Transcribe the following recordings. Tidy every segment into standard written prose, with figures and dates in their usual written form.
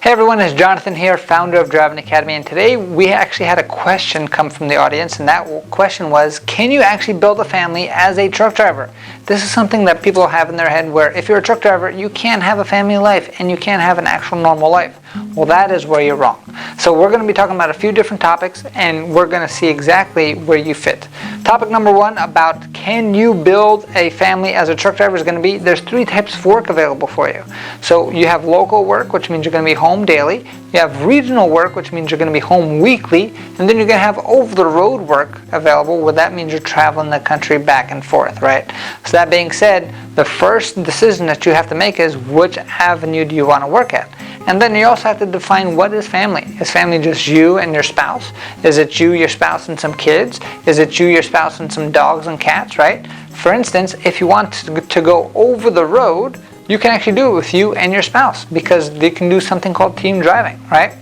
Hey everyone, it's Jonathan here, founder of Driving Academy, and today we actually had a question come from the audience, and that question was, can you actually build a family as a truck driver? This is something that people have in their head where if you're a truck driver, you can't have a family life and you can't have an actual normal life. Well, that is where you're wrong. So we're going to be talking about a few different topics, and we're going to see exactly where you fit. Topic number one about can you build a family as a truck driver is going to be, there's three types of work available for you. So you have local work, which means you're going to be home daily. You have regional work, which means you're going to be home weekly. And then you're going to have over-the-road work available, where that means you're traveling the country back and forth, right? So that being said, the first decision that you have to make is which avenue do you want to work at? And then you also have to define what is family. Is family just you and your spouse? Is it you, your spouse, and some kids? Is it you, your spouse, and some dogs and cats, right? For instance, if you want to go over the road, you can actually do it with you and your spouse because they can do something called team driving, right?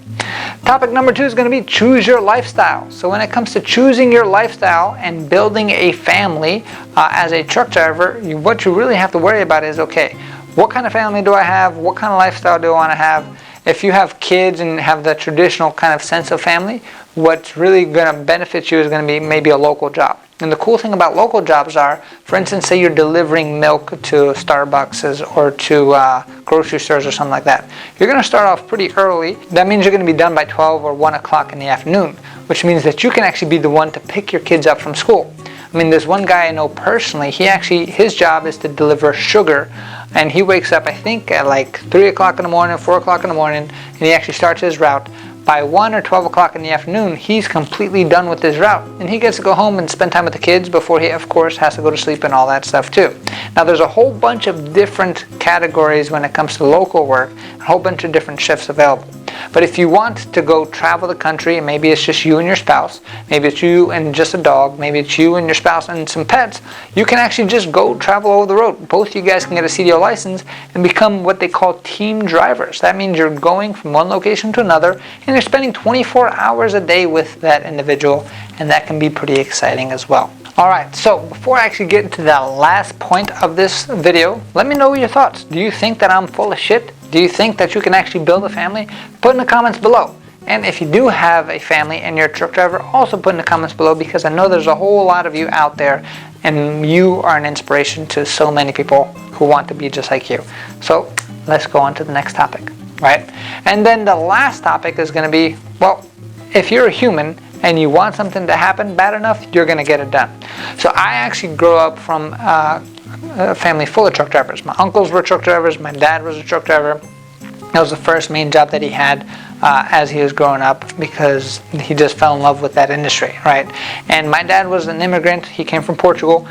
Topic number two is going to be choose your lifestyle. So when it comes to choosing your lifestyle and building a family as a truck driver, what you really have to worry about is, okay, what kind of family do I have? What kind of lifestyle do I want to have? If you have kids and have the traditional kind of sense of family, what's really going to benefit you is going to be maybe a local job. And the cool thing about local jobs are, for instance, say you're delivering milk to Starbucks or to grocery stores or something like that. You're going to start off pretty early. That means you're going to be done by 12 or 1 o'clock in the afternoon, which means that you can actually be the one to pick your kids up from school. I mean, there's one guy I know personally, his job is to deliver sugar, and he wakes up, I think, at like 3 o'clock in the morning, 4 o'clock in the morning, and he actually starts his route. By 1 or 12 o'clock in the afternoon, he's completely done with his route, and he gets to go home and spend time with the kids before he, of course, has to go to sleep and all that stuff too. Now, there's a whole bunch of different categories when it comes to local work, a whole bunch of different shifts available. But if you want to go travel the country, and maybe it's just you and your spouse, maybe it's you and just a dog, maybe it's you and your spouse and some pets, you can actually just go travel over the road. Both of you guys can get a CDL license and become what they call team drivers. That means you're going from one location to another, and you're spending 24 hours a day with that individual, and that can be pretty exciting as well. Alright, so before I actually get into the last point of this video, let me know your thoughts. Do you think that I'm full of shit? Do you think that you can actually build a family? Put in the comments below. And if you do have a family and you're a truck driver, also put in the comments below, because I know there's a whole lot of you out there and you are an inspiration to so many people who want to be just like you. So let's go on to the next topic, right? And then the last topic is going to be, well, if you're a human and you want something to happen bad enough, you're going to get it done. So I actually grew up from a family full of truck drivers. My uncles were truck drivers. My dad was a truck driver. That was the first main job that he had as he was growing up, because he just fell in love with that industry, right? And my dad was an immigrant. He came from Portugal.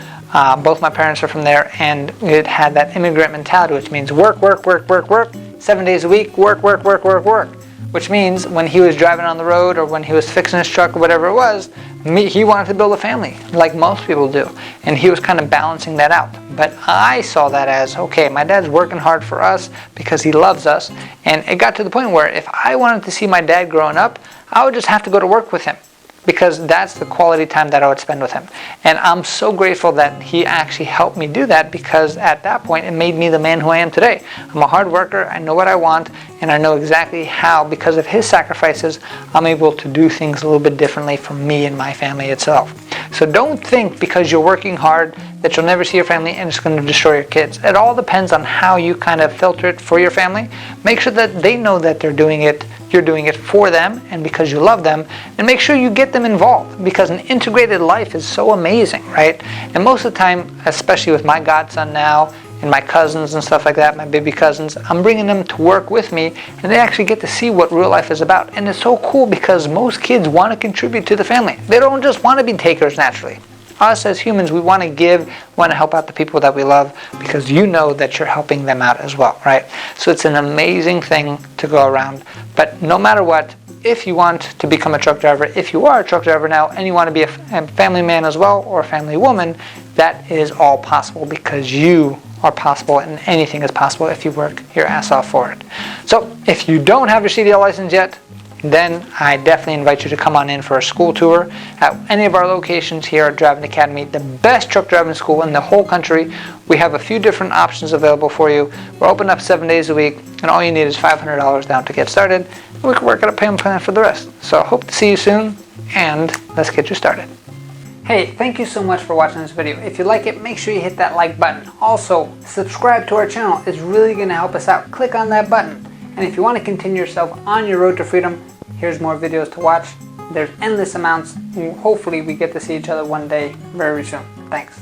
Both my parents are from there, and it had that immigrant mentality, which means work, work, work, work, work, 7 days a week, work, work, work, work, work. Which means when he was driving on the road or when he was fixing his truck or whatever it was, he wanted to build a family like most people do. And he was kind of balancing that out. But I saw that as, okay, my dad's working hard for us because he loves us. And it got to the point where if I wanted to see my dad growing up, I would just have to go to work with him, because that's the quality time that I would spend with him. And I'm so grateful that he actually helped me do that, because at that point it made me the man who I am today. I'm a hard worker, I know what I want, and I know exactly how, because of his sacrifices, I'm able to do things a little bit differently for me and my family itself. So don't think because you're working hard that you'll never see your family and it's going to destroy your kids. It all depends on how you kind of filter it for your family. Make sure that they know that they're doing it, you're doing it for them and because you love them, and make sure you get them involved, because an integrated life is so amazing, right? And most of the time, especially with my godson now and my cousins and stuff like that, my baby cousins, I'm bringing them to work with me, and they actually get to see what real life is about. And it's so cool because most kids want to contribute to the family. They don't just want to be takers naturally. Us as humans, we want to give, want to help out the people that we love, because you know that you're helping them out as well, right? So it's an amazing thing to go around. But no matter what, if you want to become a truck driver, if you are a truck driver now and you want to be a family man as well, or a family woman, that is all possible, because you are possible, and anything is possible if you work your ass off for it. So if you don't have your CDL license yet, then I definitely invite you to come on in for a school tour at any of our locations here at Driving Academy, the best truck driving school in the whole country. We have a few different options available for you. We're open up 7 days a week, and all you need is $500 down to get started. We can work out a payment plan for the rest. So I hope to see you soon, and let's get you started. Hey, thank you so much for watching this video. If you like it, make sure you hit that like button. Also, subscribe to our channel. It's really going to help us out. Click on that button. And if you want to continue yourself on your road to freedom, here's more videos to watch. There's endless amounts. Hopefully we get to see each other one day very soon. Thanks.